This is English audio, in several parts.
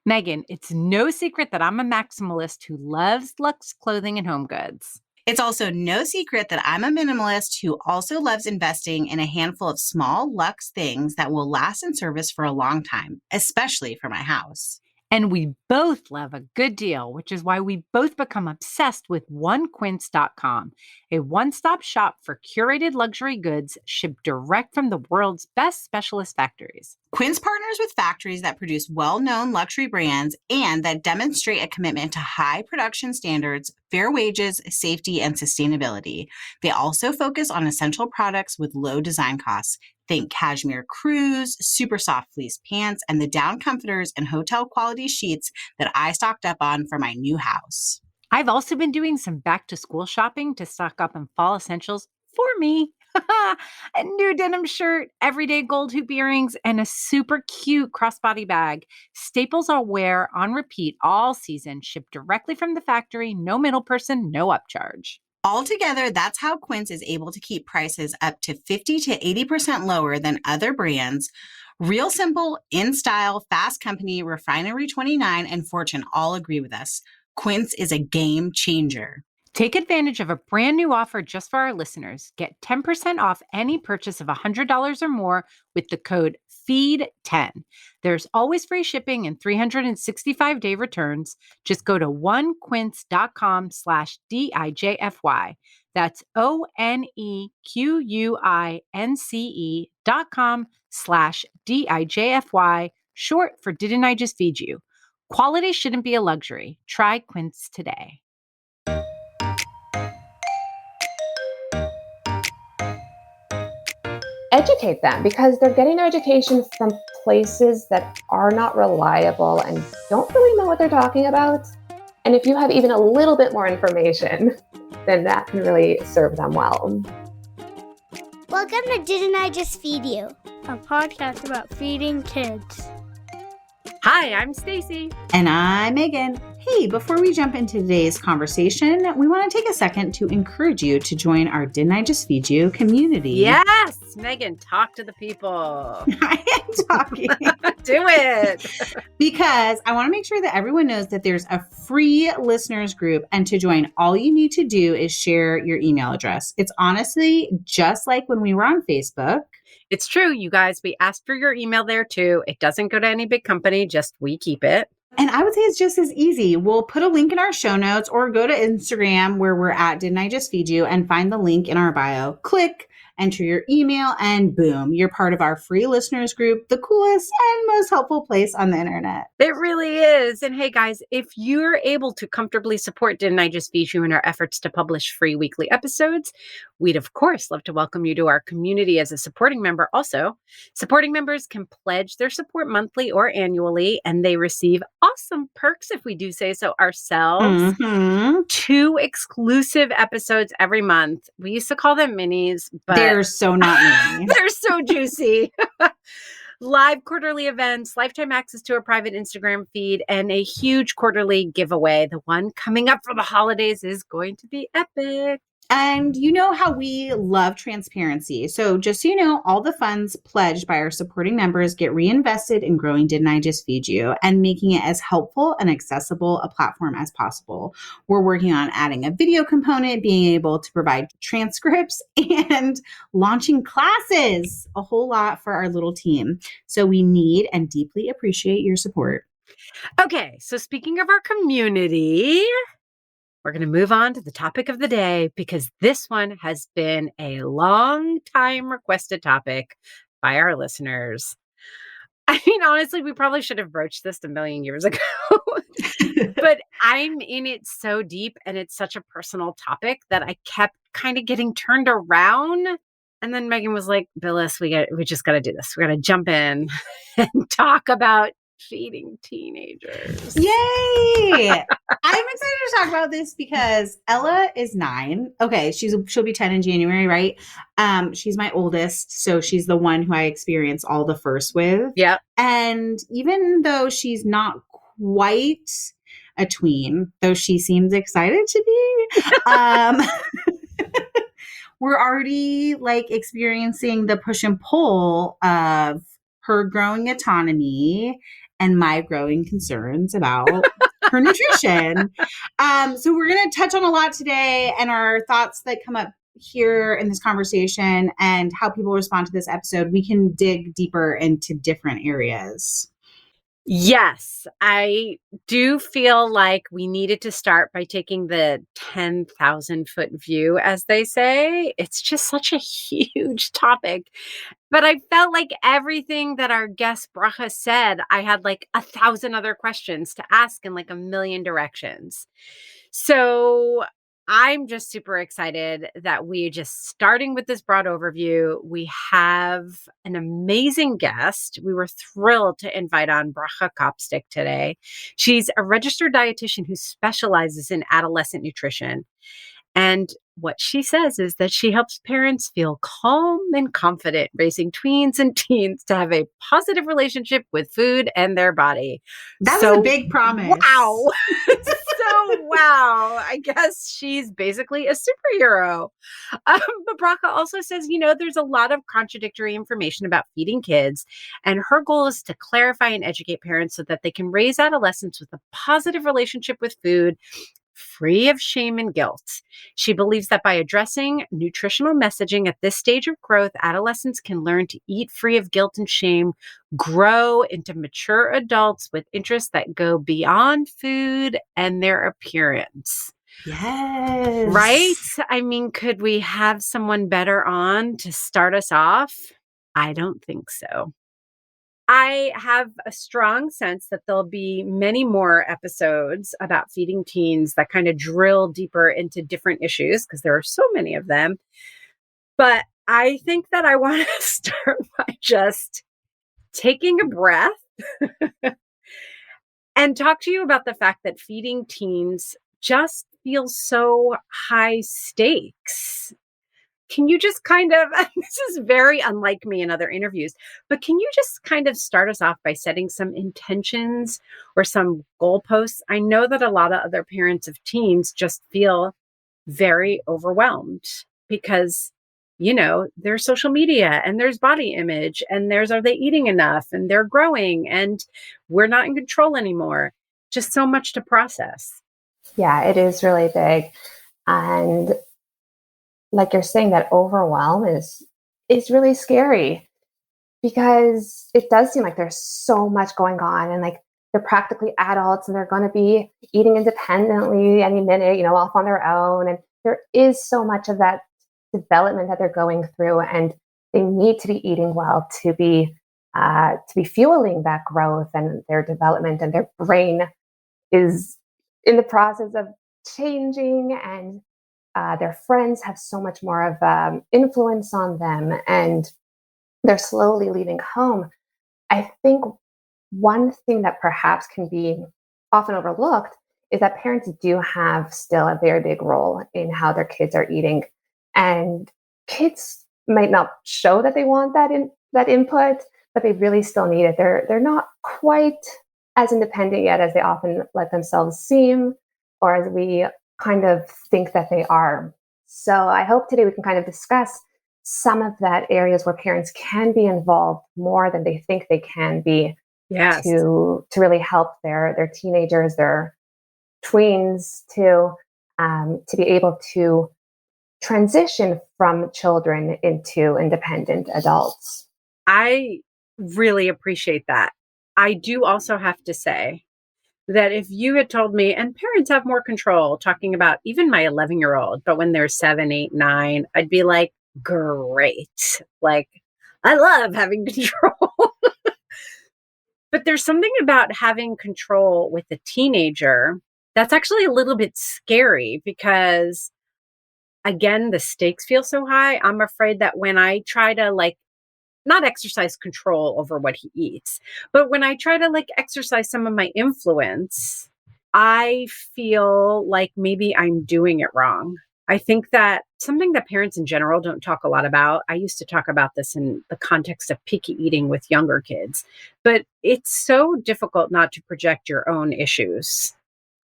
Megan, it's no secret that I'm a maximalist who loves luxe clothing and home goods. It's also no secret that I'm a minimalist who also loves investing in a handful of small luxe things that will last in service for a long time, especially for my house. And we both love a good deal, which is why we both become obsessed with onequince.com, a one-stop shop for curated luxury goods shipped direct from the world's best specialist factories. Quince partners with factories that produce well-known luxury brands and that demonstrate a commitment to high production standards, fair wages, safety, and sustainability. They also focus on essential products with low design costs. Think cashmere crews, super soft fleece pants, and the down comforters and hotel quality sheets that I stocked up on for my new house. I've also been doing some back to school shopping to stock up on fall essentials for me. A new denim shirt, everyday gold hoop earrings, and a super cute crossbody bag. Staples I'll wear on repeat all season, shipped directly from the factory, no middle person, no upcharge. Altogether, that's how Quince is able to keep prices up to 50 to 80% lower than other brands. Real Simple, In Style, Fast Company, Refinery 29, and Fortune all agree with us. Quince is a game changer. Take advantage of a brand new offer just for our listeners. Get 10% off any purchase of $100 or more with the code FEED10. There's always free shipping and 365-day returns. Just go to onequince.com/DIJFY. That's ONEQUINCE.com/DIJFY, short for Didn't I Just Feed You? Quality shouldn't be a luxury. Try Quince today. Educate them, because they're getting their education from places that are not reliable and don't really know what they're talking about. And if you have even a little bit more information, then that can really serve them well. Welcome to Didn't I Just Feed You? A podcast about feeding kids. Hi, I'm Stacy. And I'm Megan. Hey, before we jump into today's conversation, we want to take a second to encourage you to join our Didn't I Just Feed You community. Yes, Megan, talk to the people. I am talking. Do it. Because I want to make sure that everyone knows that there's a free listeners group, and to join, all you need to do is share your email address. It's honestly just like when we were on Facebook. It's true, you guys. We asked for your email there too. It doesn't go to any big company, just we keep it. And I would say it's just as easy. We'll put a link in our show notes, or go to Instagram where we're at Didn't I Just Feed You, and find the link in our bio. Click, enter your email, and boom, you're part of our free listeners group, the coolest and most helpful place on the internet. It really is. And hey, guys, if you're able to comfortably support Didn't I Just Feed You in our efforts to publish free weekly episodes, we'd, of course, love to welcome you to our community as a supporting member also. Supporting members can pledge their support monthly or annually, and they receive awesome perks, if we do say so ourselves. Mm-hmm. 2 exclusive episodes every month. We used to call them minis, but They're so not mini. they're so juicy. Live quarterly events, lifetime access to a private Instagram feed, and a huge quarterly giveaway. The one coming up for the holidays is going to be epic. And you know how we love transparency. So just so you know, all the funds pledged by our supporting members get reinvested in growing Didn't I Just Feed You and making it as helpful and accessible a platform as possible. We're working on adding a video component, being able to provide transcripts, and launching classes, a whole lot for our little team. So we need and deeply appreciate your support. Okay, so speaking of our community, we're going to move on to the topic of the day, because this one has been a long time requested topic by our listeners. I mean, honestly, we probably should have broached this a million years ago, but I'm in it so deep, and it's such a personal topic that I kept kind of getting turned around. And then Megan was like, Billis, we just got to do this. We got to jump in and talk about feeding teenagers. Yay! I'm excited to talk about this because Ella is 9. Okay, she'll be 10 in January, right? She's my oldest, so she's the one who I experienced all the first with. Yep. And even though she's not quite a tween, though she seems excited to be, we're already like experiencing the push and pull of her growing autonomy and my growing concerns about her nutrition. So we're going to touch on a lot today, and our thoughts that come up here in this conversation and how people respond to this episode. We can dig deeper into different areas. Yes, I do feel like we needed to start by taking the 10,000 foot view, as they say. It's just such a huge topic. But I felt like everything that our guest Bracha said, I had like 1,000 other questions to ask in like a million directions. So I'm just super excited that we just starting with this broad overview. We have an amazing guest. We were thrilled to invite on Bracha Kopstick today. She's a registered dietitian who specializes in adolescent nutrition. And what she says is that she helps parents feel calm and confident raising tweens and teens to have a positive relationship with food and their body. That was a big promise. Wow. Wow. I guess she's basically a superhero. But Bracha also says, there's a lot of contradictory information about feeding kids. And her goal is to clarify and educate parents so that they can raise adolescents with a positive relationship with food, free of shame and guilt. She believes that by addressing nutritional messaging at this stage of growth, adolescents can learn to eat free of guilt and shame, grow into mature adults with interests that go beyond food and their appearance. Yes. Right? I mean, could we have someone better on to start us off? I don't think so. I have a strong sense that there'll be many more episodes about feeding teens that kind of drill deeper into different issues because there are so many of them. But I think that I want to start by just taking a breath and talk to you about the fact that feeding teens just feels so high stakes. Can you just kind of, this is very unlike me in other interviews, but can you just kind of start us off by setting some intentions or some goalposts? I know that a lot of other parents of teens just feel very overwhelmed because, there's social media and there's body image and there's, are they eating enough and they're growing and we're not in control anymore. Just so much to process. Yeah, it is really big. And like you're saying, that overwhelm is really scary because it does seem like there's so much going on and like they're practically adults and they're going to be eating independently any minute, off on their own. And there is so much of that development that they're going through, and they need to be eating well to be fueling that growth and their development. And their brain is in the process of changing, and their friends have so much more of influence on them, and they're slowly leaving home. I think one thing that perhaps can be often overlooked is that parents do have still a very big role in how their kids are eating. And kids might not show that they want that input, but they really still need it. They're not quite as independent yet as they often let themselves seem, or as we kind of think that they are. So I hope today we can kind of discuss some of that areas where parents can be involved more than they think they can be. Yes. To really help their teenagers, their tweens, to be able to transition from children into independent adults. I really appreciate that. I do also have to say that if you had told me, and parents have more control, talking about even my 11-year-old, but when they're 7, 8, 9, I'd be like, great. Like, I love having control. But there's something about having control with a teenager that's actually a little bit scary because, again, the stakes feel so high. I'm afraid that when I try to not exercise control over what he eats, but when I try to exercise some of my influence, I feel like maybe I'm doing it wrong. I think that something that parents in general don't talk a lot about, I used to talk about this in the context of picky eating with younger kids, but it's so difficult not to project your own issues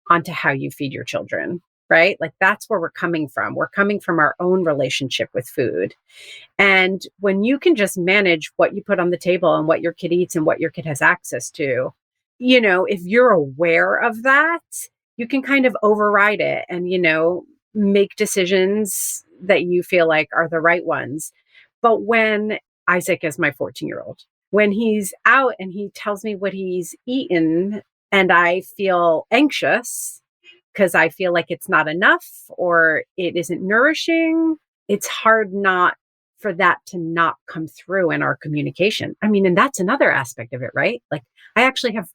onto how you feed your children, right? That's where we're coming from. We're coming from our own relationship with food. And when you can just manage what you put on the table and what your kid eats and what your kid has access to, if you're aware of that, you can kind of override it and, make decisions that you feel like are the right ones. But when Isaac is my 14-year-old, when he's out and he tells me what he's eaten and I feel anxious because I feel like it's not enough or it isn't nourishing, it's hard not for that to not come through in our communication. I mean, and that's another aspect of it, right? Like I actually have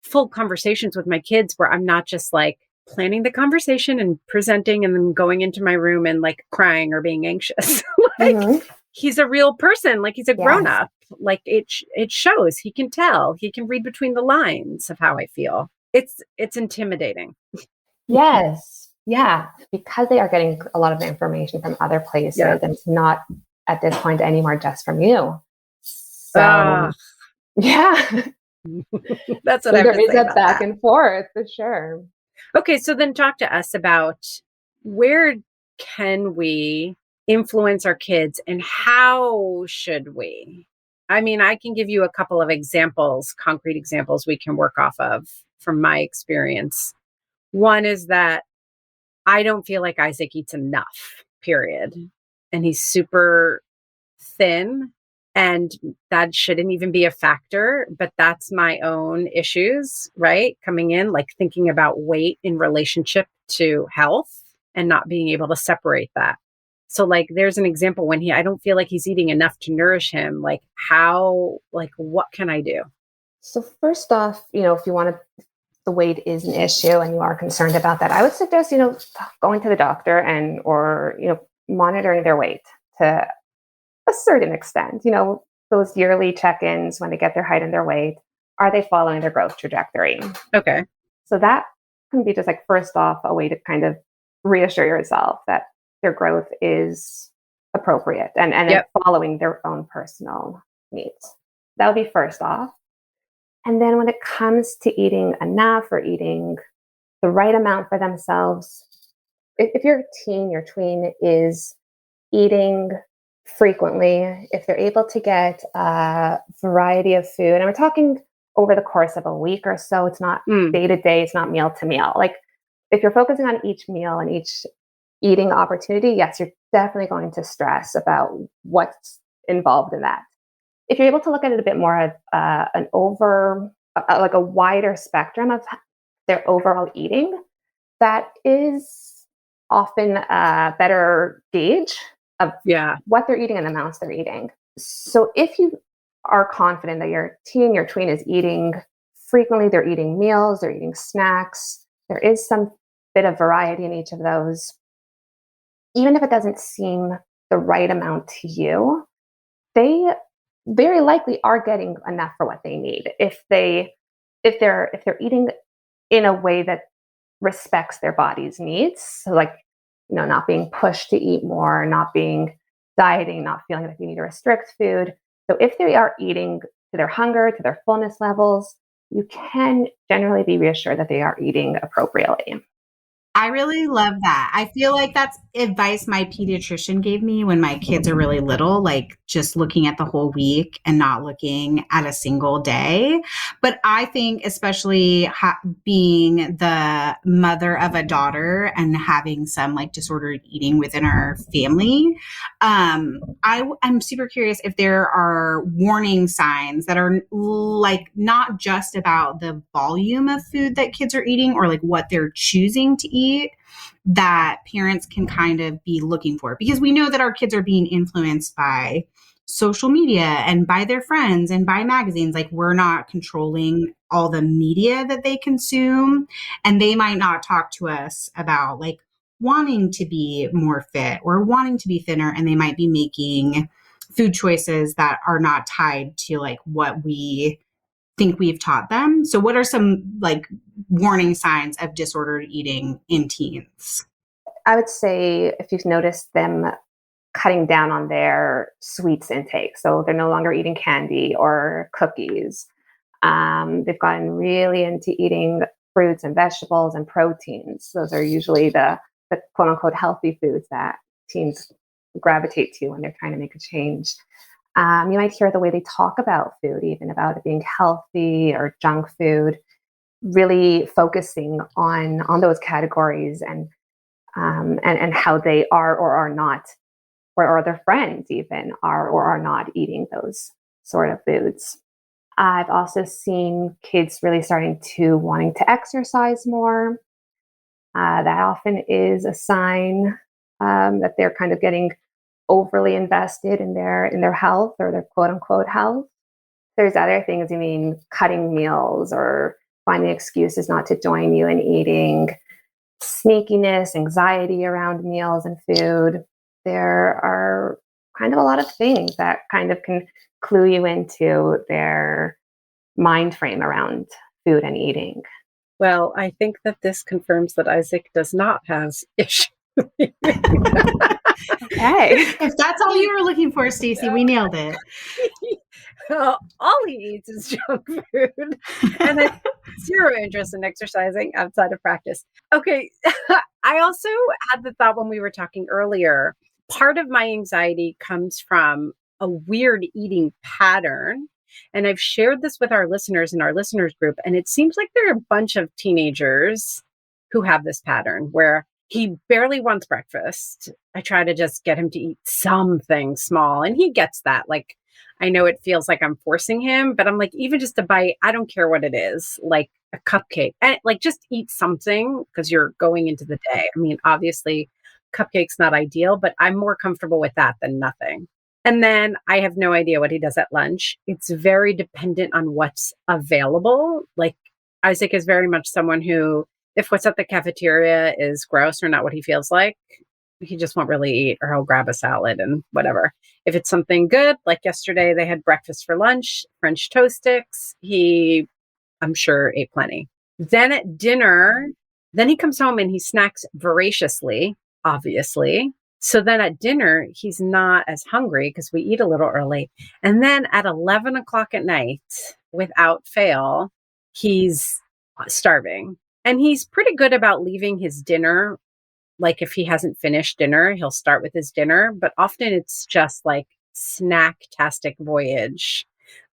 full conversations with my kids where I'm not just like planning the conversation and presenting and then going into my room and like crying or being anxious. Like Mm-hmm. he's a real person, like he's a grown Yes. up. Like it shows, he can tell, he can read between the lines of how I feel. It's intimidating. Yes. Yeah. Because they are getting a lot of information from other places Yeah. and it's not at this point anymore just from you. So, Ah, yeah. that's what So I have there to is say a about back that. and forth for sure. Okay, so then talk to us about where can we influence our kids and how should we? I mean, I can give you a couple of examples, concrete examples we can work off of from my experience. One is that I don't feel like Isaac eats enough, period. And he's super thin, and that shouldn't even be a factor, but that's my own issues, right? Coming in, like thinking about weight in relationship to health and not being able to separate that. So like there's an example when I don't feel like he's eating enough to nourish him. Like what can I do? So first off, if you want to, the weight is an issue and you are concerned about that, I would suggest, going to the doctor or monitoring their weight to a certain extent, those yearly check-ins when they get their height and their weight, are they following their growth trajectory? Okay. So that can be just like, first off, a way to kind of reassure yourself that their growth is appropriate and Yep. following their own personal needs. That would be first off. And then when it comes to eating enough or eating the right amount for themselves, if your teen, your tween is eating frequently, if they're able to get a variety of food, and we're talking over the course of a week or so, it's not day to day, it's not meal to meal. Like if you're focusing on each meal and each eating opportunity, yes, you're definitely going to stress about what's involved in that. If you're able to look at it a bit more of like a wider spectrum of their overall eating, that is often a better gauge of what they're eating and the amounts they're eating. So if you are confident that your teen, your tween is eating frequently, they're eating meals, they're eating snacks, there is some bit of variety in each of those, even if it doesn't seem the right amount to you, they very likely are getting enough for what they need. If they're eating in a way that respects their body's needs, so like not being pushed to eat more, not being dieting, not feeling like you need to restrict food. So if they are eating to their hunger, to their fullness levels, you can generally be reassured that they are eating appropriately. I really love that. I feel like that's advice my pediatrician gave me when my kids are really little, like just looking at the whole week and not looking at a single day. But I think, especially being the mother of a daughter and having some like disordered eating within our family, I'm super curious if there are warning signs that are like not just about the volume of food that kids are eating or like what they're choosing to eat, that parents can kind of be looking for, because we know that our kids are being influenced by social media and by their friends and by magazines. Like we're not controlling all the media that they consume, and they might not talk to us about like wanting to be more fit or wanting to be thinner, and they might be making food choices that are not tied to like what we think we've taught them. So what are some like warning signs of disordered eating in teens? I would say if you've noticed them cutting down on their sweets intake, so they're no longer eating candy or cookies. They've gotten really into eating fruits and vegetables and proteins. Those are usually the quote unquote healthy foods that teens gravitate to when they're trying to make a change. You might hear the way they talk about food, even about it being healthy or junk food. really focusing on those categories and how they are or are not, or their friends even are or are not eating those sort of foods. I've also seen kids really starting to wanting to exercise more. That often is a sign that they're kind of getting overly invested in their health or their quote unquote health. There's other things, cutting meals or finding excuses not to join you in eating, sneakiness, anxiety around meals and food. There are kind of a lot of things that kind of can clue you into their mind frame around food and eating. Well, I think that this confirms that Isaac does not have issues. Hey, If that's all you were looking for, Stacey, we nailed it. All he eats is junk food, and I have zero interest in exercising outside of practice. Okay, I also had the thought when we were talking earlier, part of my anxiety comes from a weird eating pattern. And I've shared this with our listeners in our listeners group, and it seems like there are a bunch of teenagers who have this pattern where he barely wants breakfast. I try to just get him to eat something small, and he gets that. Like, I know it feels like I'm forcing him, but I'm like, even just a bite, I don't care what it is, like a cupcake. And like, just eat something because you're going into the day. I mean, obviously, cupcake's not ideal, but I'm more comfortable with that than nothing. And then I have no idea what he does at lunch. It's very dependent on what's available. Like, Isaac is very much someone who, if what's at the cafeteria is gross or not what he feels like, he just won't really eat, or he'll grab a salad and whatever. If it's something good, like yesterday, they had breakfast for lunch, French toast sticks. He, I'm sure, ate plenty. Then at dinner, then he comes home and he snacks voraciously, obviously. So then at dinner, he's not as hungry because we eat a little early. And then at 11 o'clock at night, without fail, he's starving. And he's pretty good about leaving his dinner. Like, if he hasn't finished dinner, he'll start with his dinner. But often it's just like snack-tastic voyage,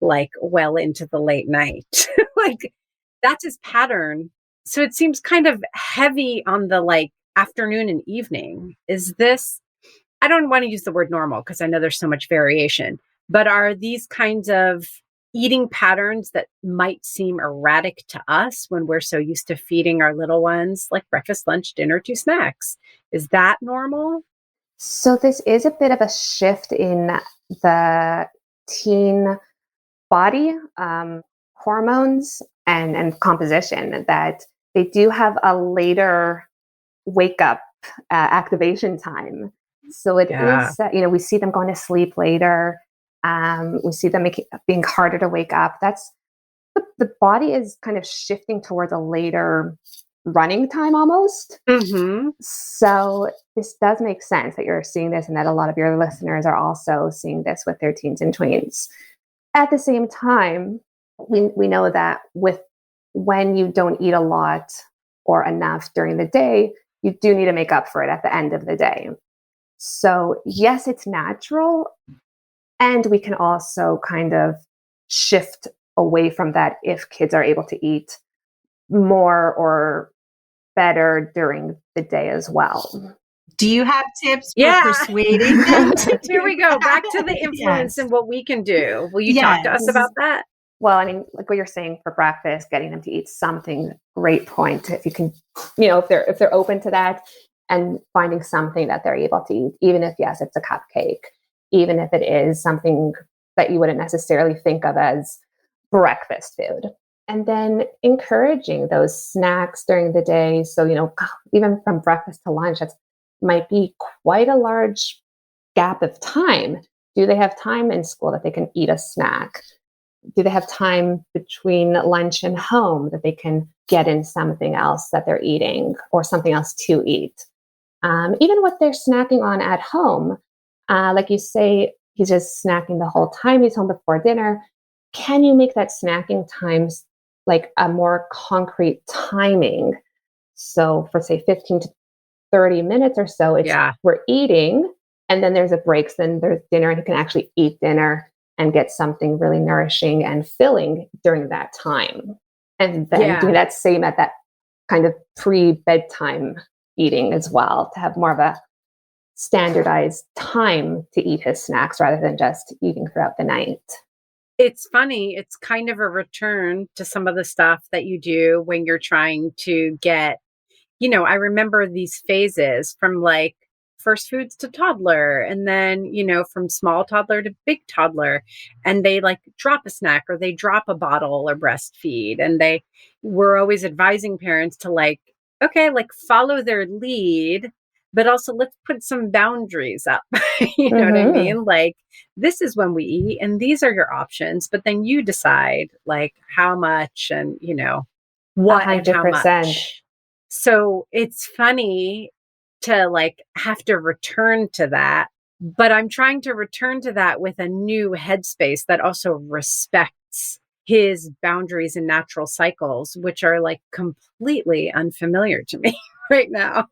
like well into the late night. Like, that's his pattern. So it seems kind of heavy on the like afternoon and evening. Is this, I don't want to use the word normal because I know there's so much variation, but are these kinds of eating patterns that might seem erratic to us when we're so used to feeding our little ones like breakfast, lunch, dinner, 2 snacks? Is that normal? so this is a bit of a shift in the teen body hormones and composition, that they do have a later wake up activation time. So it is, we see them going to sleep later. We see them being harder to wake up. That's the body is kind of shifting towards a later running time almost. Mm-hmm. So this does make sense that you're seeing this and that a lot of your listeners are also seeing this with their teens and tweens. At the same time, we know that when you don't eat a lot or enough during the day, you do need to make up for it at the end of the day. So yes, it's natural. And we can also kind of shift away from that if kids are able to eat more or better during the day as well. Do you have tips for Yeah. persuading them? Here we go. Back to the influence and what we can do. Will you talk to us about that? Well, I mean, like what you're saying for breakfast, getting them to eat something, great point. If you can, if they're open to that and finding something that they're able to eat, even if, yes, it's a cupcake, even if it is something that you wouldn't necessarily think of as breakfast food. And then encouraging those snacks during the day. So, even from breakfast to lunch, that might be quite a large gap of time. Do they have time in school that they can eat a snack? Do they have time between lunch and home that they can get in something else that they're eating or something else to eat? Even what they're snacking on at home, like you say, he's just snacking the whole time he's home before dinner. Can you make that snacking times like a more concrete timing? So for say 15 to 30 minutes or so, we're eating and then there's a break, so then there's dinner and you can actually eat dinner and get something really nourishing and filling during that time. And then doing that same at that kind of pre-bedtime eating as well, to have more of a standardized time to eat his snacks rather than just eating throughout the night. It's funny. It's kind of a return to some of the stuff that you do when you're trying to get, I remember these phases from like first foods to toddler, and then, from small toddler to big toddler, and they like drop a snack or they drop a bottle or breastfeed. And they were always advising parents to like, okay, like follow their lead, but also let's put some boundaries up. You know what I mean? Like, this is when we eat and these are your options, but then you decide like how much and, what 100%. And how much. So it's funny to like have to return to that, but I'm trying to return to that with a new headspace that also respects his boundaries and natural cycles, which are like completely unfamiliar to me right now.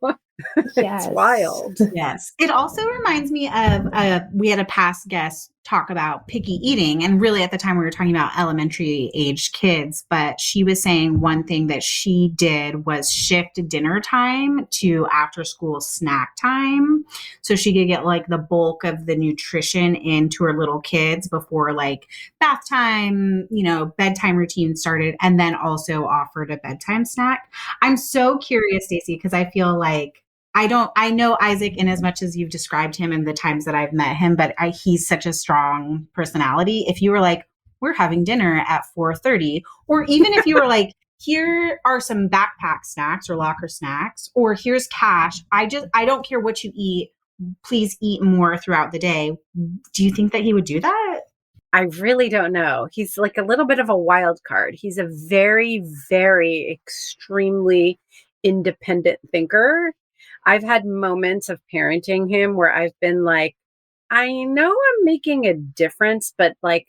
Yes. It's wild. Yes. It also reminds me of we had a past guest talk about picky eating. And really at the time we were talking about elementary age kids, but she was saying one thing that she did was shift dinner time to after school snack time. So she could get like the bulk of the nutrition into her little kids before like bath time, bedtime routine started, and then also offered a bedtime snack. I'm so curious, Stacey, because I feel like I know Isaac in as much as you've described him in the times that I've met him, but he's such a strong personality. If you were like, we're having dinner at 4:30, or even if you were like, here are some backpack snacks or locker snacks, or here's cash. I don't care what you eat. Please eat more throughout the day. Do you think that he would do that? I really don't know. He's like a little bit of a wild card. He's a very, very extremely independent thinker. I've had moments of parenting him where I've been like, I know I'm making a difference, but like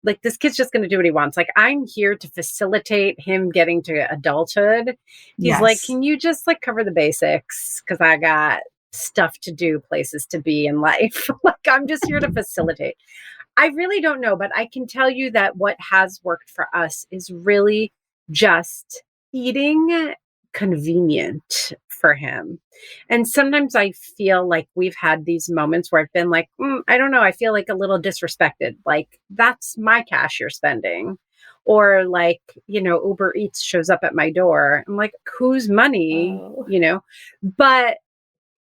this kid's just going to do what he wants. Like, I'm here to facilitate him getting to adulthood. He's like, can you just like cover the basics? Because I got stuff to do, places to be in life. Like, I'm just here to facilitate. I really don't know, but I can tell you that what has worked for us is really just eating convenient for him. And sometimes I feel like we've had these moments where I've been like, I don't know, I feel like a little disrespected. Like, that's my cash you're spending. Or like, Uber Eats shows up at my door. I'm like, whose money, But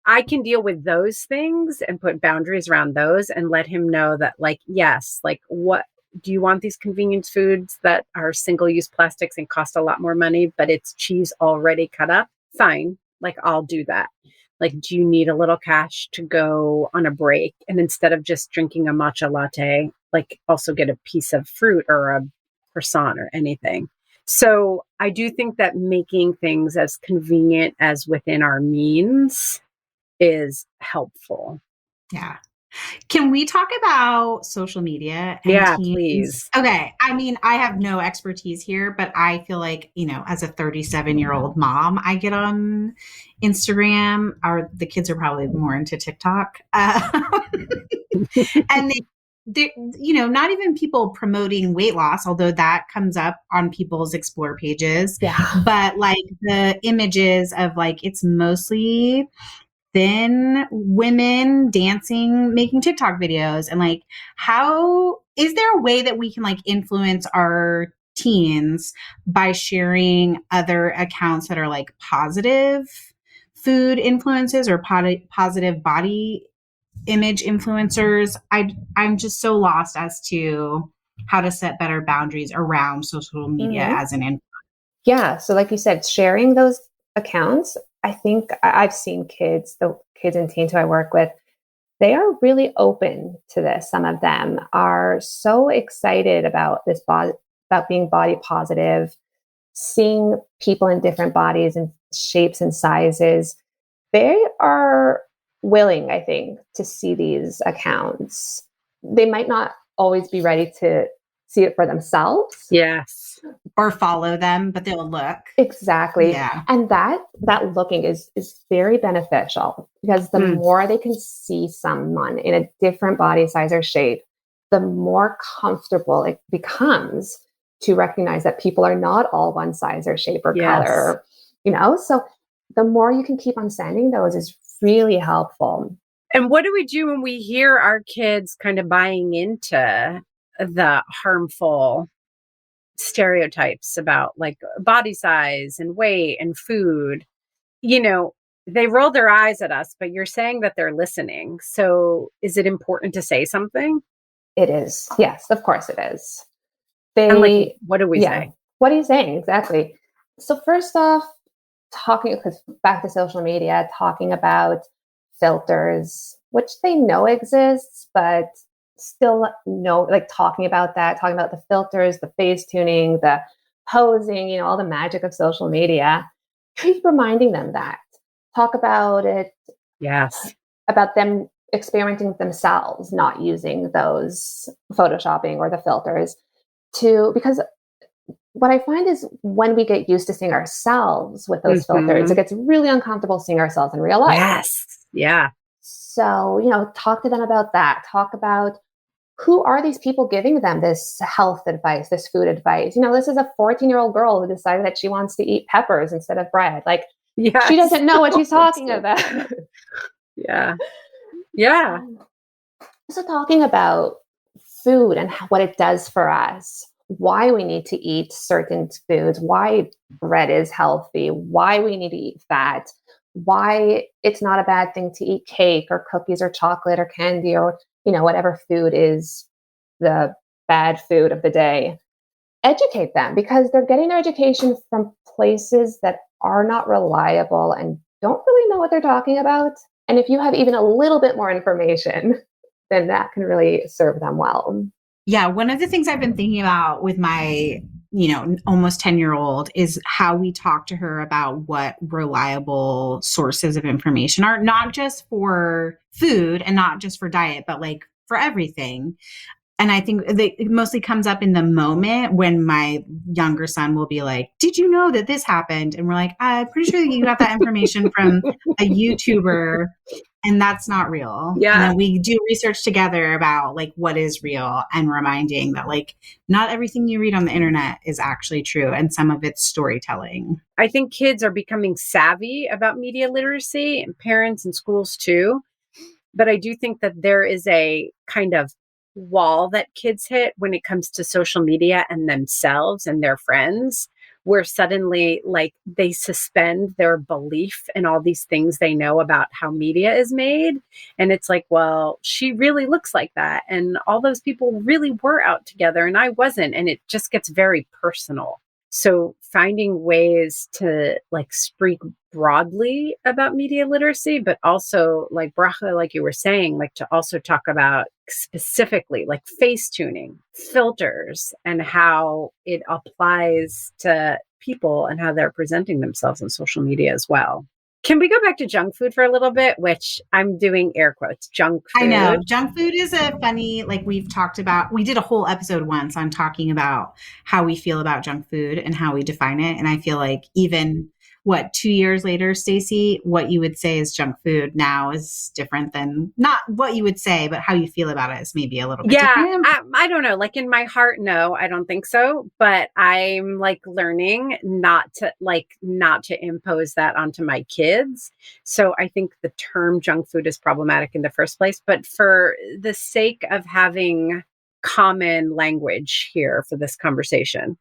I can deal with those things and put boundaries around those and let him know that like, yes, like what do you want, these convenience foods that are single-use plastics and cost a lot more money, but it's cheese already cut up? Fine. Like, I'll do that. Like, do you need a little cash to go on a break? And instead of just drinking a matcha latte, like also get a piece of fruit or a croissant or anything. So I do think that making things as convenient as within our means is helpful. Yeah. Can we talk about social media? And teens? Please. Okay. I mean, I have no expertise here, but I feel like, as a 37-year-old mom, I get on Instagram, or the kids are probably more into TikTok. And they, not even people promoting weight loss, although that comes up on people's explore pages. Yeah. But like the images of like, it's mostly thin women dancing, making TikTok videos. And like, how is there a way that we can like influence our teens by sharing other accounts that are like positive food influences or positive body image influencers? I'm just so lost as to how to set better boundaries around social media as an influencer. Yeah. So like you said, sharing those accounts, I think I've seen the kids and teens who I work with, they are really open to this. Some of them are so excited about this about being body positive, seeing people in different bodies and shapes and sizes. They are willing, I think, to see these accounts. They might not always be ready to see it for themselves. Yes. Or follow them, but they'll look. Exactly. Yeah. And that looking is very beneficial, because the more they can see someone in a different body size or shape, the more comfortable it becomes to recognize that people are not all one size or shape or Yes. color, so the more you can keep on sending those is really helpful. And what do we do when we hear our kids kind of buying into the harmful stereotypes about like body size and weight and food? They roll their eyes at us, but you're saying that they're listening. So is it important to say something? It is. Yes, of course it is. And like, what do we say? What are you saying? Exactly. So first off, because back to social media, talking about filters, which they know exists, but still like talking about the filters, the face tuning, the posing, all the magic of social media. Keep reminding them that. Talk about it. Yes. About them experimenting with themselves, not using those photoshopping or the filters because what I find is when we get used to seeing ourselves with those filters, it gets really uncomfortable seeing ourselves in real life. Yes. Yeah. So, talk to them about that. Talk about who are these people giving them this health advice, this food advice. This is a 14-year-old girl who decided that she wants to eat peppers instead of bread. Like, yes. She doesn't know what she's talking about. Yeah. Yeah. So talking about food and what it does for us, why we need to eat certain foods, why bread is healthy, why we need to eat fat, why it's not a bad thing to eat cake or cookies or chocolate or candy or, whatever food is the bad food of the day. Educate them because they're getting their education from places that are not reliable and don't really know what they're talking about. And if you have even a little bit more information, then that can really serve them well. Yeah, one of the things I've been thinking about with my, almost 10-year-old is how we talk to her about what reliable sources of information are, not just for food and not just for diet, but like for everything. And I think it mostly comes up in the moment when my younger son will be like, did you know that this happened? And we're like, I'm pretty sure that you got that information from a YouTuber and that's not real. Yeah. And then we do research together about like what is real and reminding that like not everything you read on the internet is actually true. And some of it's storytelling. I think kids are becoming savvy about media literacy and parents and schools too. But I do think that there is a kind of wall that kids hit when it comes to social media and themselves and their friends, where suddenly like they suspend their belief in all these things they know about how media is made. And it's like, well, she really looks like that. And all those people really were out together and I wasn't. And it just gets very personal. So finding ways to like speak broadly about media literacy, but also like Bracha, like you were saying, like to also talk about specifically like face tuning, filters, and how it applies to people and how they're presenting themselves on social media as well. Can we go back to junk food for a little bit, which I'm doing air quotes, junk food? I know. Junk food is a funny, like we've talked about, we did a whole episode once on talking about how we feel about junk food and how we define it. And I feel like even 2 years later, Stacey, what you would say is junk food now is different than not what you would say, but how you feel about it is maybe a little bit different. I don't know. Like in my heart, no, I don't think so. But I'm like learning not to impose that onto my kids. So I think the term junk food is problematic in the first place. But for the sake of having common language here for this conversation,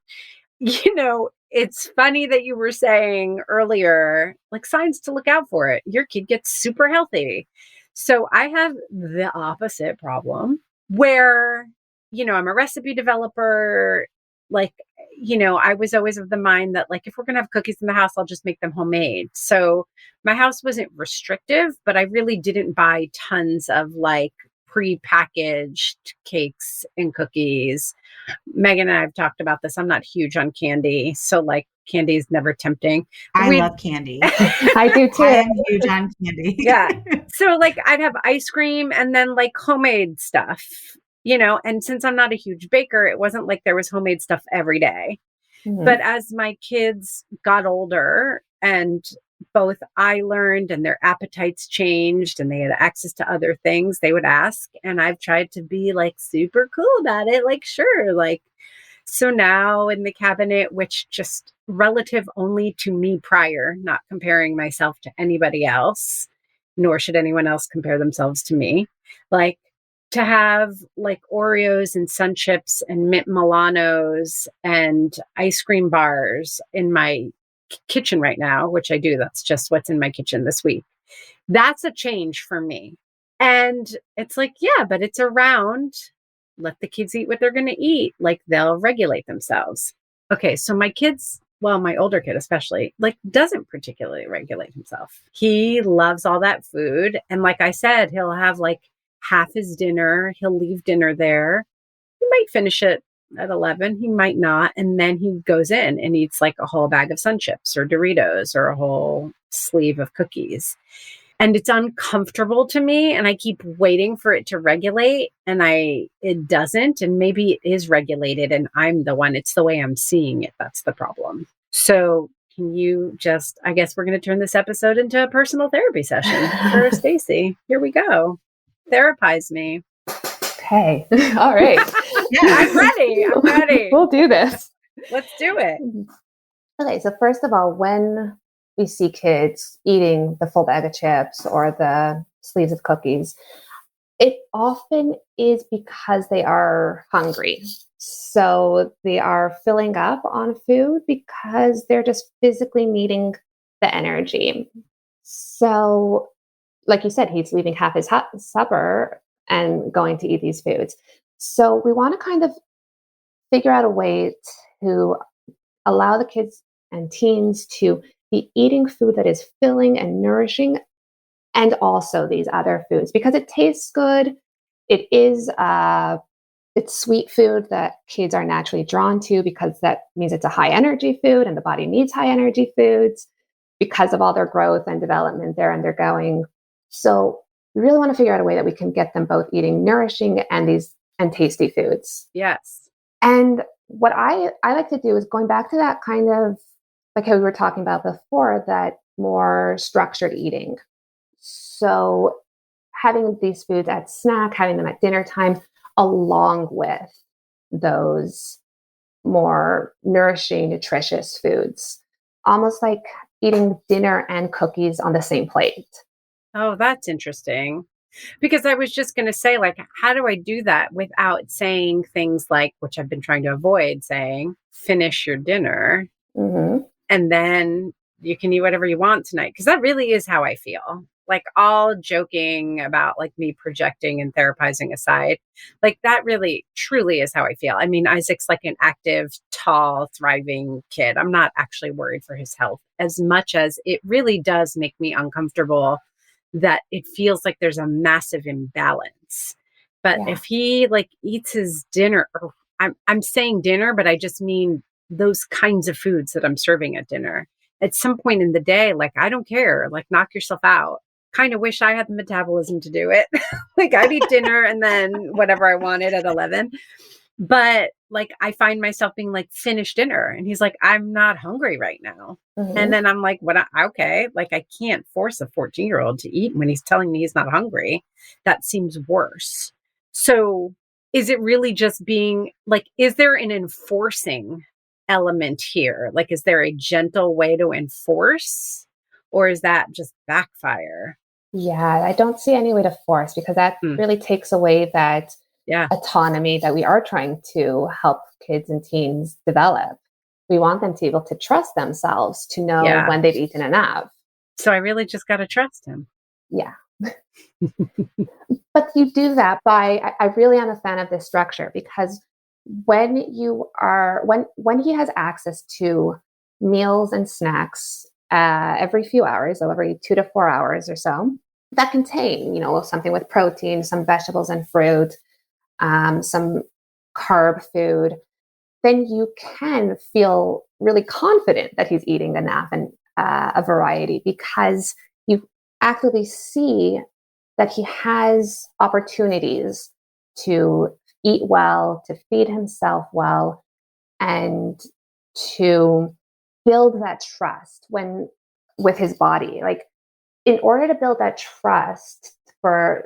it's funny that you were saying earlier, like signs to look out for it. Your kid gets super healthy. So I have the opposite problem where, I'm a recipe developer. Like, I was always of the mind that like, if we're going to have cookies in the house, I'll just make them homemade. So my house wasn't restrictive, but I really didn't buy tons of like pre-packaged cakes and cookies. Megan and I have talked about this. I'm not huge on candy. So like candy is never tempting. I love candy. I do too. I am huge on candy. Yeah. So like I'd have ice cream and then like homemade stuff, and since I'm not a huge baker, it wasn't like there was homemade stuff every day. Mm-hmm. But as my kids got older and both I learned and their appetites changed and they had access to other things, they would ask. And I've tried to be like super cool about it. Like, sure, like So now in the cabinet, which just relative only to me prior, not comparing myself to anybody else, nor should anyone else compare themselves to me, like to have like Oreos and Sun Chips and Mint Milanos and ice cream bars in my kitchen right now, which I do. That's just what's in my kitchen this week. That's a change for me. And it's like, yeah, but it's around. Let the kids eat what they're going to eat. Like they'll regulate themselves. Okay. So my kids, well, my older kid especially, like doesn't particularly regulate himself. He loves all that food. And like I said, he'll have like half his dinner. He'll leave dinner there. He might finish it at 11. He might not. And then he goes in and eats like a whole bag of Sun Chips or Doritos or a whole sleeve of cookies. And it's uncomfortable to me, and I keep waiting for it to regulate, and it doesn't, and maybe it is regulated and I'm the one, it's the way I'm seeing it that's the problem. So can you just, I guess we're going to turn this episode into a personal therapy session for Stacy. Here we go. Therapize me. Okay. All right. Yeah, I'm ready. I'm ready. We'll do this. Let's do it. Okay. So first of all, when we see kids eating the full bag of chips or the sleeves of cookies, it often is because they are hungry. So they are filling up on food because they're just physically needing the energy. So, like you said, he's leaving half his supper and going to eat these foods. So we want to kind of figure out a way to allow the kids and teens to be eating food that is filling and nourishing, and also these other foods because it tastes good. It is it's sweet food that kids are naturally drawn to because that means it's a high energy food and the body needs high energy foods because of all their growth and development they're undergoing. So we really want to figure out a way that we can get them both eating nourishing and tasty foods. Yes. And what I like to do is going back to that kind of like how we were talking about before, that more structured eating. So having these foods at snack, having them at dinner time, along with those more nourishing, nutritious foods, almost like eating dinner and cookies on the same plate. Oh, that's interesting. Because I was just going to say, like, how do I do that without saying things like, which I've been trying to avoid saying, finish your dinner. Mm-hmm. And then you can eat whatever you want tonight. Because that really is how I feel. Like all joking about like me projecting and therapizing aside, like that really truly is how I feel. I mean, Isaac's like an active, tall, thriving kid. I'm not actually worried for his health as much as it really does make me uncomfortable that it feels like there's a massive imbalance. But if he like eats his dinner, or I'm saying dinner, but I just mean those kinds of foods that I'm serving at dinner. At some point in the day, like I don't care, like knock yourself out. Kind of wish I had the metabolism to do it. Like I'd eat dinner and then whatever I wanted at 11. But like I find myself being like, finish dinner. And he's like, I'm not hungry right now. Mm-hmm. And then I'm like, what? Okay. Like I can't force a 14-year-old to eat when he's telling me he's not hungry. That seems worse. So is it really just being like, is there an enforcing element here? Like, is there a gentle way to enforce, or is that just backfire? Yeah, I don't see any way to force because that really takes away that autonomy that we are trying to help kids and teens develop. We want them to be able to trust themselves to know when they've eaten enough. So I really just got to trust him. Yeah. But you do that by, I really am a fan of this structure because when he has access to meals and snacks every few hours, so every 2 to 4 hours or so, that contain, something with protein, some vegetables and fruit, some carb food, then you can feel really confident that he's eating enough and a variety because you actively see that he has opportunities to eat well, to feed himself well, and to build that trust with his body. Like in order to build that trust to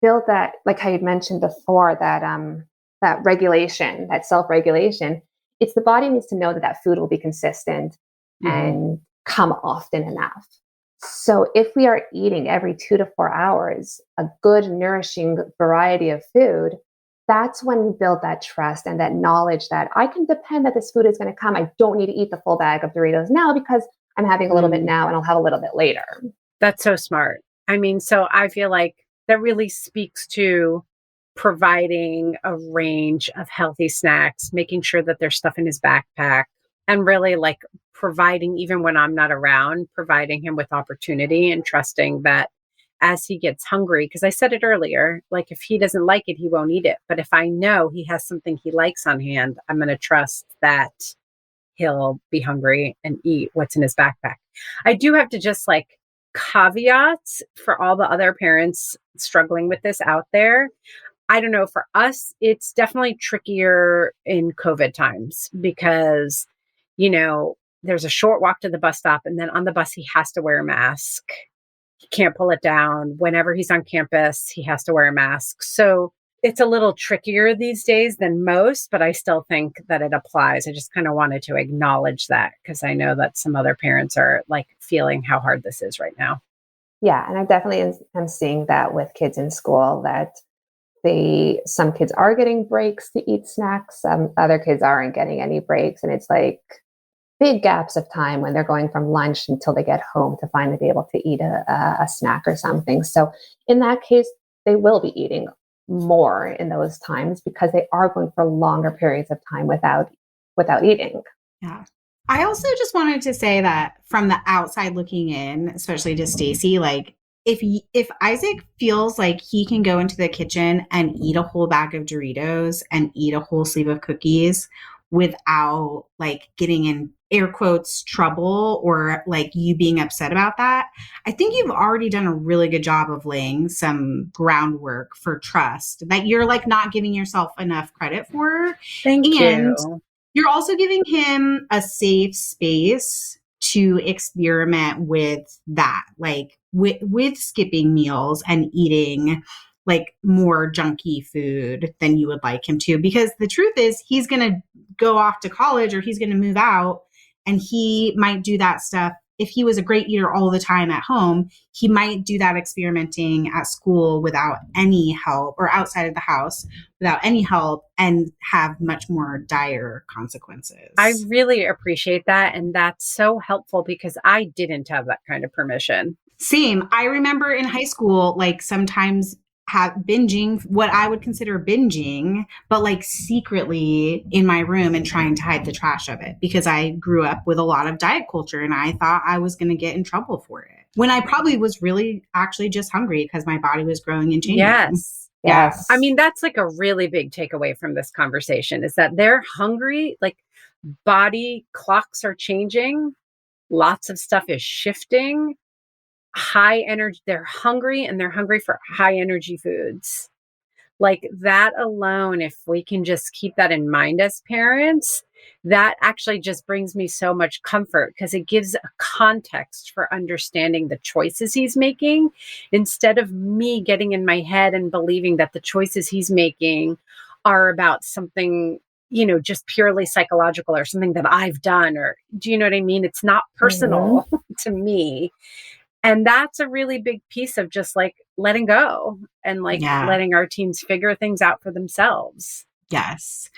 build that, like how you mentioned before, that that regulation, that self-regulation, it's the body needs to know that that food will be consistent and come often enough. So if we are eating every 2 to 4 hours a good, nourishing variety of food, that's when you build that trust and that knowledge that I can depend that this food is going to come. I don't need to eat the full bag of Doritos now because I'm having a little bit now and I'll have a little bit later. That's so smart. I mean, so I feel like that really speaks to providing a range of healthy snacks, making sure that there's stuff in his backpack, and really like providing, even when I'm not around, providing him with opportunity and trusting that as he gets hungry, because I said it earlier, like if he doesn't like it, he won't eat it. But if I know he has something he likes on hand, I'm going to trust that he'll be hungry and eat what's in his backpack. I do have to just like caveats for all the other parents struggling with this out there. I don't know, for us, it's definitely trickier in COVID times because, there's a short walk to the bus stop, and then on the bus, he has to wear a mask. He can't pull it down. Whenever he's on campus, he has to wear a mask. So it's a little trickier these days than most, but I still think that it applies. I just kind of wanted to acknowledge that because I know that some other parents are like feeling how hard this is right now. Yeah, and I definitely am seeing that with kids in school that some kids are getting breaks to eat snacks. Some other kids aren't getting any breaks. And it's like big gaps of time when they're going from lunch until they get home to finally be able to eat a snack or something. So in that case, they will be eating more in those times because they are going for longer periods of time without eating. Yeah. I also just wanted to say that from the outside looking in, especially to Stacy, like if Isaac feels like he can go into the kitchen and eat a whole bag of Doritos and eat a whole sleeve of cookies without like getting in air quotes trouble or like you being upset about that, I think you've already done a really good job of laying some groundwork for trust that you're like not giving yourself enough credit for. Thank you. You're also giving him a safe space to experiment with that, like with skipping meals and eating like more junky food than you would like him to. Because the truth is he's going to go off to college or he's going to move out and he might do that stuff. If he was a great eater all the time at home, he might do that experimenting at school without any help or outside of the house without any help and have much more dire consequences. I really appreciate that. And that's so helpful because I didn't have that kind of permission. Same. I remember in high school, like sometimes have binging, what I would consider binging, but like secretly in my room and trying to hide the trash of it because I grew up with a lot of diet culture and I thought I was going to get in trouble for it when I probably was really actually just hungry because my body was growing and changing. Yes. I mean, that's like a really big takeaway from this conversation is that they're hungry, like body clocks are changing. Lots of stuff is shifting. High energy, they're hungry and they're hungry for high energy foods. Like that alone, if we can just keep that in mind as parents, that actually just brings me so much comfort because it gives a context for understanding the choices he's making instead of me getting in my head and believing that the choices he's making are about something, just purely psychological or something that I've done, or do you know what I mean? It's not personal to me. And that's a really big piece of just like letting go and like letting our teens figure things out for themselves. Yes.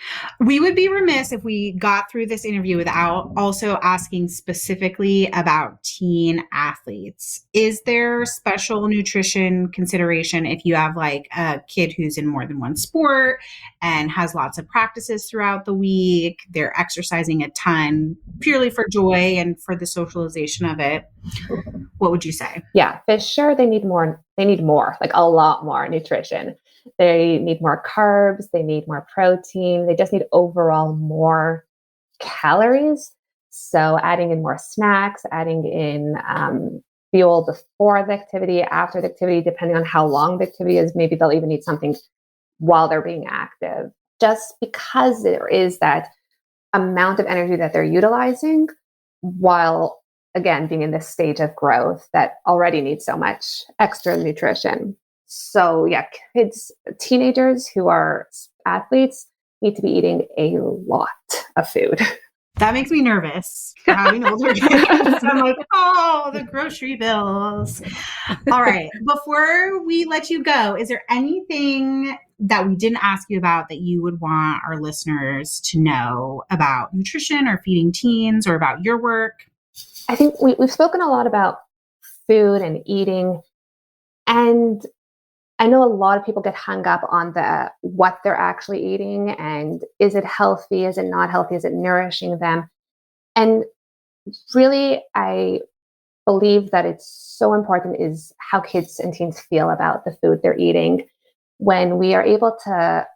We would be remiss if we got through this interview without also asking specifically about teen athletes. Is there special nutrition consideration if you have like a kid who's in more than one sport and has lots of practices throughout the week? They're exercising a ton purely for joy and for the socialization of it. What would you say? Yeah, for sure. They need more, like a lot more nutrition. They need more carbs. They need more protein. They just need overall more calories. So adding in more snacks, adding in fuel before the activity, after the activity, depending on how long the activity is, maybe they'll even need something while they're being active. Just because there is that amount of energy that they're utilizing while, again, being in this stage of growth that already needs so much extra nutrition. So yeah, teenagers who are athletes, need to be eating a lot of food. That makes me nervous for having older kids. I'm like, oh, the grocery bills. All right. Before we let you go, is there anything that we didn't ask you about that you would want our listeners to know about nutrition or feeding teens or about your work? I think we've spoken a lot about food and eating, and I know a lot of people get hung up on what they're actually eating and is it healthy, is it not healthy, is it nourishing them? And really, I believe that it's so important is how kids and teens feel about the food they're eating. When we are able to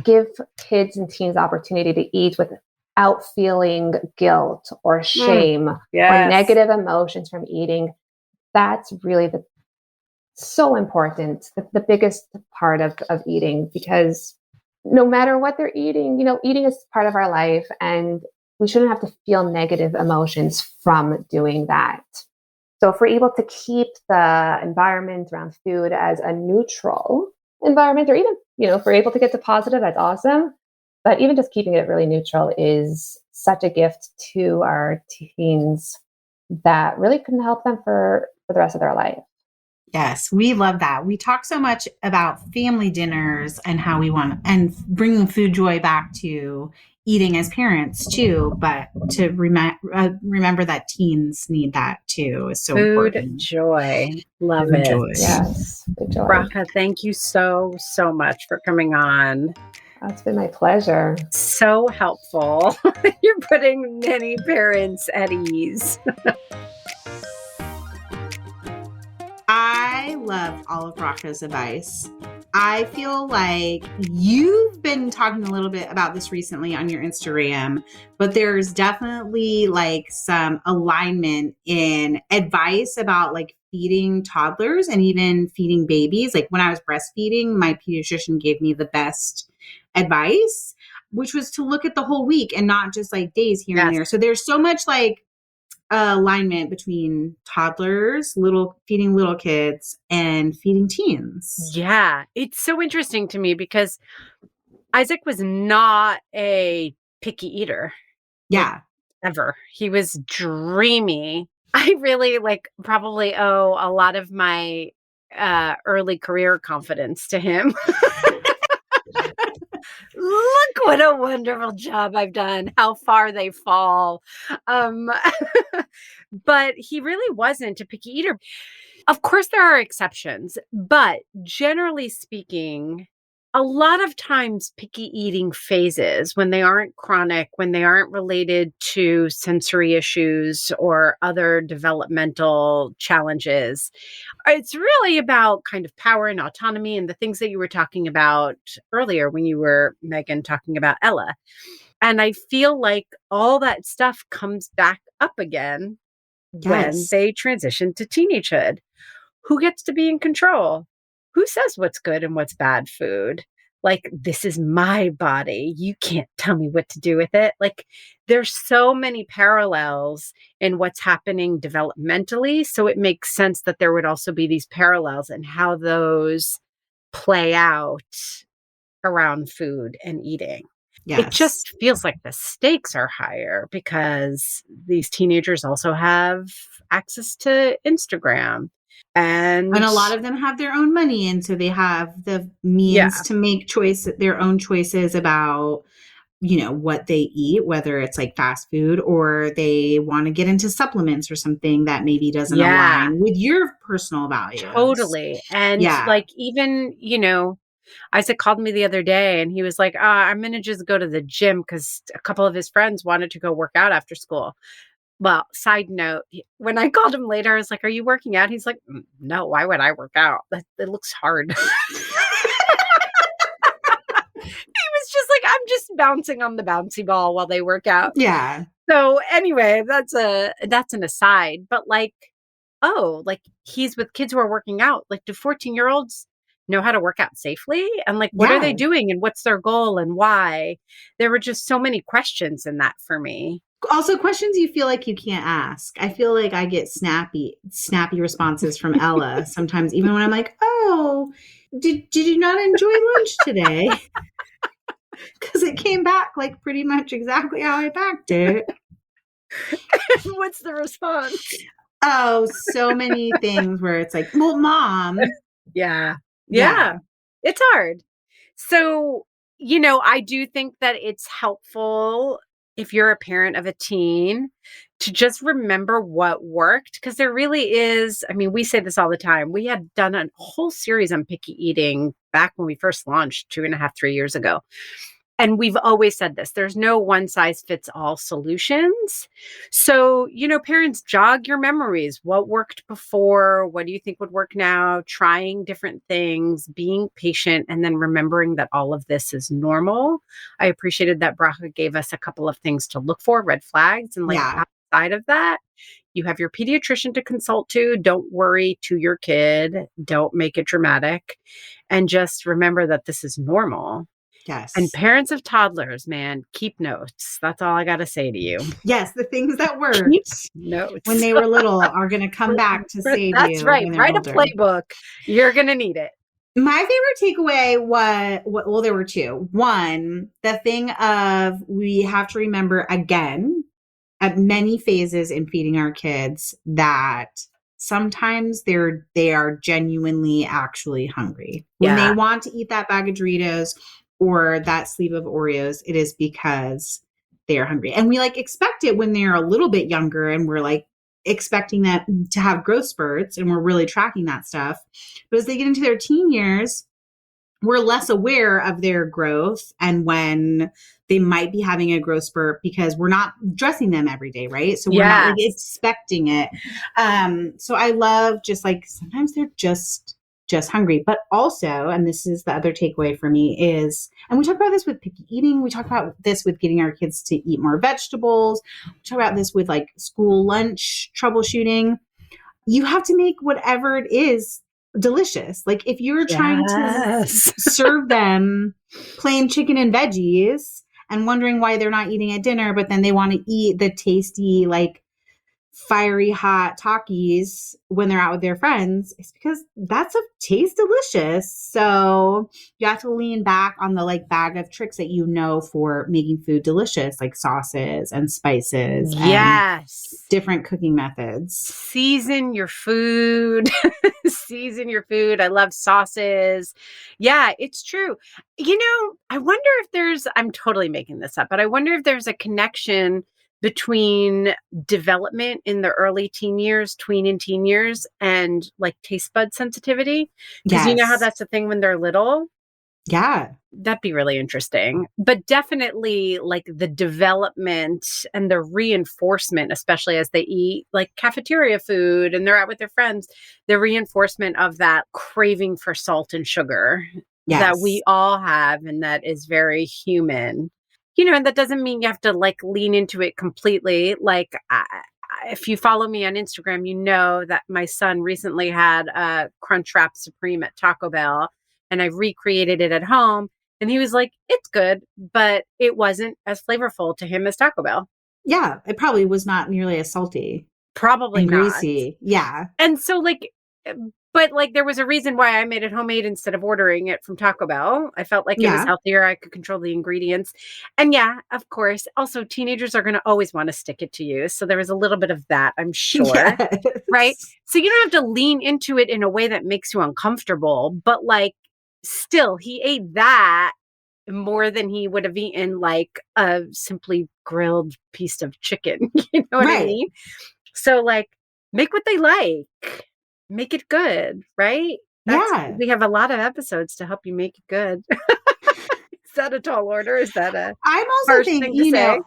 give kids and teens the opportunity to eat without feeling guilt or shame or negative emotions from eating, that's really so important, the biggest part of eating, because no matter what they're eating, eating is part of our life and we shouldn't have to feel negative emotions from doing that. So if we're able to keep the environment around food as a neutral environment, or even, if we're able to get to positive, that's awesome. But even just keeping it really neutral is such a gift to our teens that really can help them for the rest of their life. Yes, we love that. We talk so much about family dinners and how we want and bringing food joy back to eating as parents too, but to remember that teens need that too is so important. Food joy. Love Food it. joy. Yes, food joy. Bracha, thank you so much for coming on. It's been my pleasure. So helpful. You're putting many parents at ease. I love all of Bracha's advice. I feel like you've been talking a little bit about this recently on your Instagram, but there's definitely like some alignment in advice about like feeding toddlers and even feeding babies. Like when I was breastfeeding, my pediatrician gave me the best advice, which was to look at the whole week and not just like days here and there. So there's so much like alignment between toddlers, feeding little kids and feeding teens. Yeah, it's so interesting to me because Isaac was not a picky eater. Yeah. Ever. He was dreamy. I really probably owe a lot of my early career confidence to him. Look what a wonderful job I've done. How far they fall. But he really wasn't a picky eater. Of course, there are exceptions, but generally speaking, a lot of times picky eating phases, when they aren't chronic, when they aren't related to sensory issues or other developmental challenges, it's really about kind of power and autonomy and the things that you were talking about earlier when you were, Megan, talking about Ella. And I feel like all that stuff comes back up again when they transition to teenagehood. Who gets to be in control? Who says what's good and what's bad food? Like, this is my body. You can't tell me what to do with it. Like, there's so many parallels in what's happening developmentally. So it makes sense that there would also be these parallels in how those play out around food and eating. Yes. It just feels like the stakes are higher because these teenagers also have access to Instagram. And a lot of them have their own money. And so they have the means to make their own choices about, what they eat, whether it's like fast food or they want to get into supplements or something that maybe doesn't align with your personal values. Totally. And even, Isaac called me the other day and he was like, I'm going to just go to the gym because a couple of his friends wanted to go work out after school. Well, side note, when I called him later, I was like, are you working out? He's like, no, why would I work out? It looks hard. He was just like, I'm just bouncing on the bouncy ball while they work out. Yeah. So anyway, that's an aside. But he's with kids who are working out. Like, do 14-year-olds know how to work out safely? And what are they doing? And what's their goal and why? There were just so many questions in that for me. Also, questions you feel like you can't ask. I feel like I get snappy responses from Ella sometimes, even when I'm like, oh, did you not enjoy lunch today? because it came back like pretty much exactly how I packed it. What's the response? Oh, so many things where it's like, well, mom. Yeah. Yeah. It's hard. So, I do think that it's helpful if you're a parent of a teen to just remember what worked. Because there really is, I mean, we say this all the time. We had done a whole series on picky eating back when we first launched 2.5, 3 years ago. And we've always said this, there's no one size fits all solutions. So, parents, jog your memories. What worked before? What do you think would work now? Trying different things, being patient, and then remembering that all of this is normal. I appreciated that Bracha gave us a couple of things to look for, red flags, and like Yeah. outside of that, you have your pediatrician to consult to. Don't worry to your kid. Don't make it dramatic. And just remember that this is normal. Yes. And parents of toddlers, man, keep notes. That's all I got to say to you. Yes, the things that Keep worked notes. when they were little are going to come back to save That's you. right. When they're Write older. a playbook. You're going to need it. My favorite takeaway was, well, there were two. One, the thing of we have to remember again at many phases in feeding our kids that sometimes they are genuinely actually hungry. When they want to eat that bag of Doritos or that sleeve of Oreos, it is because they are hungry. And we like expect it when they're a little bit younger and we're like expecting them to have growth spurts and we're really tracking that stuff. But as they get into their teen years, we're less aware of their growth and when they might be having a growth spurt because we're not dressing them every day, right? So we're not like expecting it. So I love just like sometimes they're just hungry, but also, and this is the other takeaway for me is, and we talk about this with picky eating. We talk about this with getting our kids to eat more vegetables. We talk about this with like school lunch troubleshooting. You have to make whatever it is delicious. Like if you're trying to serve them plain chicken and veggies and wondering why they're not eating at dinner, but then they want to eat the tasty, like fiery hot Takis when they're out with their friends, it's because that's a taste delicious. So you have to lean back on the like bag of tricks that you know for making food delicious, like sauces and spices and different cooking methods. Season your food. Season your food. I love sauces. Yeah, it's true. I wonder if I'm totally making this up, but I wonder if there's a connection between development in the early teen years, tween and teen years, and like taste bud sensitivity. Because you know how that's a thing when they're little? Yeah. That'd be really interesting. But definitely like the development and the reinforcement, especially as they eat like cafeteria food and they're out with their friends, the reinforcement of that craving for salt and sugar that we all have and that is very human. And that doesn't mean you have to like lean into it completely. Like if you follow me on Instagram, you know that my son recently had a Crunchwrap Supreme at Taco Bell and I recreated it at home. And he was like, it's good, but it wasn't as flavorful to him as Taco Bell. Yeah, it probably was not nearly as salty. Probably and not. Greasy. Yeah. And so like, but like there was a reason why I made it homemade instead of ordering it from Taco Bell. I felt like it was healthier. I could control the ingredients. And yeah, of course, also teenagers are going to always want to stick it to you. So there was a little bit of that, I'm sure. Right? So you don't have to lean into it in a way that makes you uncomfortable, but like still he ate that more than he would have eaten like a simply grilled piece of chicken. You know what I mean? So like make what they like. Make it good, right? We have a lot of episodes to help you make it good. Is that a tall order? Is that a I'm also thinking,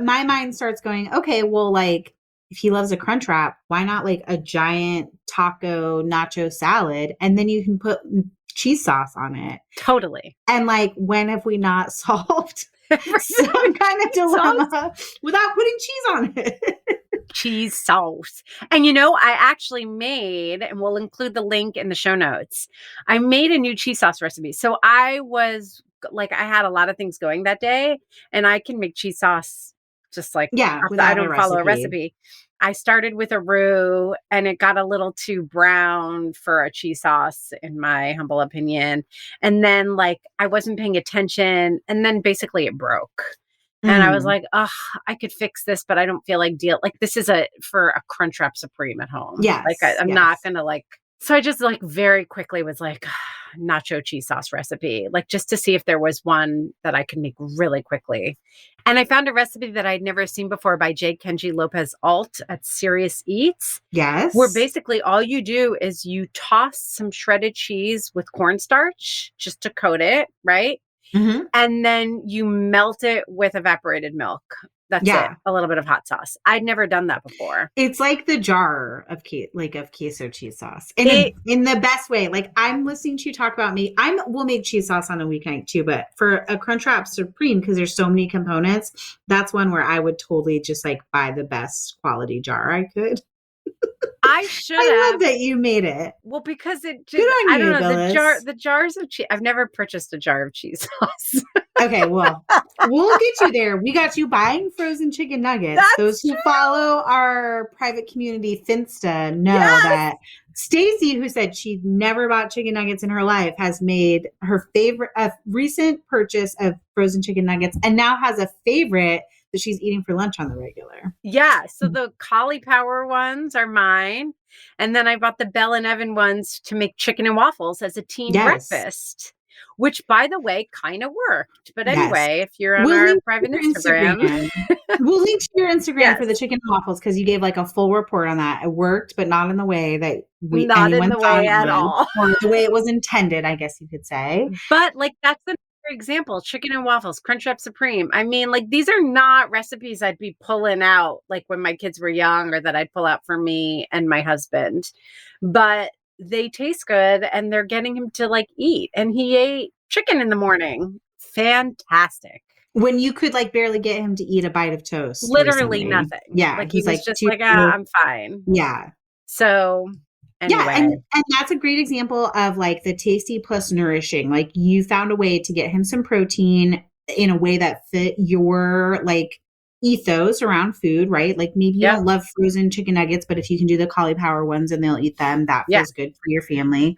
my mind starts going, okay, well, like if he loves a Crunchwrap, why not like a giant taco nacho salad? And then you can put cheese sauce on it. Totally. And like, when have we not solved some kind of dilemma without putting cheese on it? Cheese sauce. And I actually made, and we'll include the link in the show notes, I made a new cheese sauce recipe. So I was like, I had a lot of things going that day and I can make cheese sauce just like, I don't follow a recipe. I started with a roux and it got a little too brown for a cheese sauce, in my humble opinion. And then like I wasn't paying attention and then basically it broke. And I was like, oh, I could fix this, but I don't feel like like this is for a Crunchwrap Supreme at home. Yes. Like I'm not going to like, so I just like very quickly was like nacho cheese sauce recipe, like just to see if there was one that I could make really quickly. And I found a recipe that I'd never seen before by J. Kenji Lopez Alt at Serious Eats. Yes. Where basically all you do is you toss some shredded cheese with cornstarch just to coat it, right? Mm-hmm. And then you melt it with evaporated milk. That's it. A little bit of hot sauce. I'd never done that before. It's like the jar of queso cheese sauce in the best way. Like I'm listening to you talk about me. We'll make cheese sauce on a weeknight too, but for a Crunchwrap Supreme, because there's so many components, that's one where I would totally just like buy the best quality jar I could. I love that you made it. Well, because it just, good on you, I don't know, Billis. the jars of cheese. I've never purchased a jar of cheese sauce. Okay, well, we'll get you there. We got you buying frozen chicken nuggets. Those who follow our private community Finsta know that Stacy, who said she'd never bought chicken nuggets in her life, has made her favorite recent purchase of frozen chicken nuggets and now has a favorite that she's eating for lunch on the regular. Yeah. So the cauliflower ones are mine. And then I bought the Bell and Evan ones to make chicken and waffles as a teen breakfast, which by the way, kind of worked. But anyway, if you're on our private Instagram. We'll link to your Instagram for the chicken and waffles because you gave like a full report on that. It worked, but not in the way that not in the way at all. Or the way it was intended, I guess you could say. But like that's the example, chicken and waffles, Crunchwrap Supreme. I mean, like these are not recipes I'd be pulling out like when my kids were young or that I'd pull out for me and my husband. But they taste good and they're getting him to like eat. And he ate chicken in the morning. Fantastic. When you could like barely get him to eat a bite of toast. Literally nothing. Yeah. Like he's like, just like, I'm fine. Yeah. So anyway. Yeah, and that's a great example of like the tasty plus nourishing. Like you found a way to get him some protein in a way that fit your like ethos around food, right? Like maybe you don't love frozen chicken nuggets, but if you can do the cauliflower ones and they'll eat them, that feels good for your family.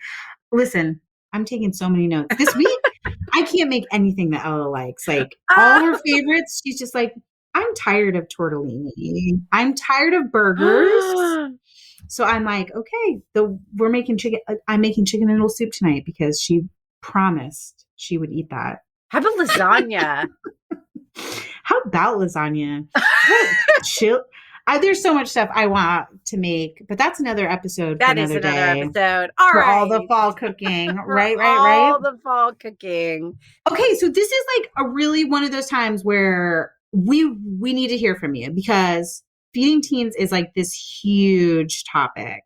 Listen, I'm taking so many notes. This week, I can't make anything that Ella likes. Like all her favorites, she's just like, I'm tired of tortellini. I'm tired of burgers. So I'm like, okay, we're making chicken. I'm making chicken noodle soup tonight because she promised she would eat that. How about lasagna? How about lasagna? Chill. There's so much stuff I want to make, but that's another episode. That is another episode. All for right. all the fall cooking. right. All the fall cooking. Okay, so this is like a really one of those times where we need to hear from you because feeding teens is like this huge topic.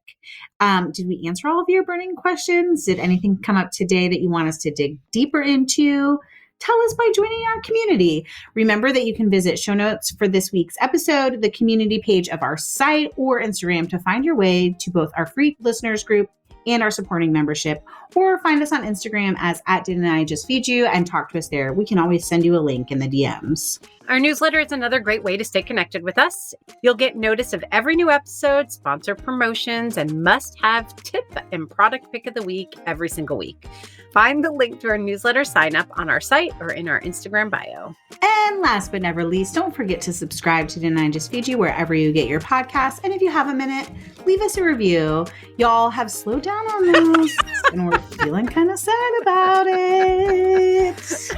Did we answer all of your burning questions? Did anything come up today that you want us to dig deeper into? Tell us by joining our community. Remember that you can visit show notes for this week's episode, the community page of our site, or Instagram to find your way to both our free listeners group and our supporting membership, or find us on Instagram as @Didn'tIJustFeedYou and talk to us there. We can always send you a link in the DMs. Our newsletter is another great way to stay connected with us. You'll get notice of every new episode, sponsor promotions, and must-have tip and product pick of the week every single week. Find the link to our newsletter sign up on our site or in our Instagram bio. And last but never least, don't forget to subscribe to Didn't I Just Feed You wherever you get your podcasts. And if you have a minute, leave us a review. Y'all have slowed down on those and we're feeling kind of sad about it.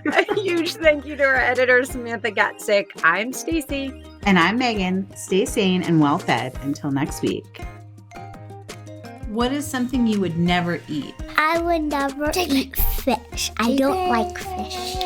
A huge thank you to our editor, Samantha Gatzik. I'm Stacy. And I'm Megan. Stay sane and well fed until next week. What is something you would never eat? I would never eat fish. I don't like fish.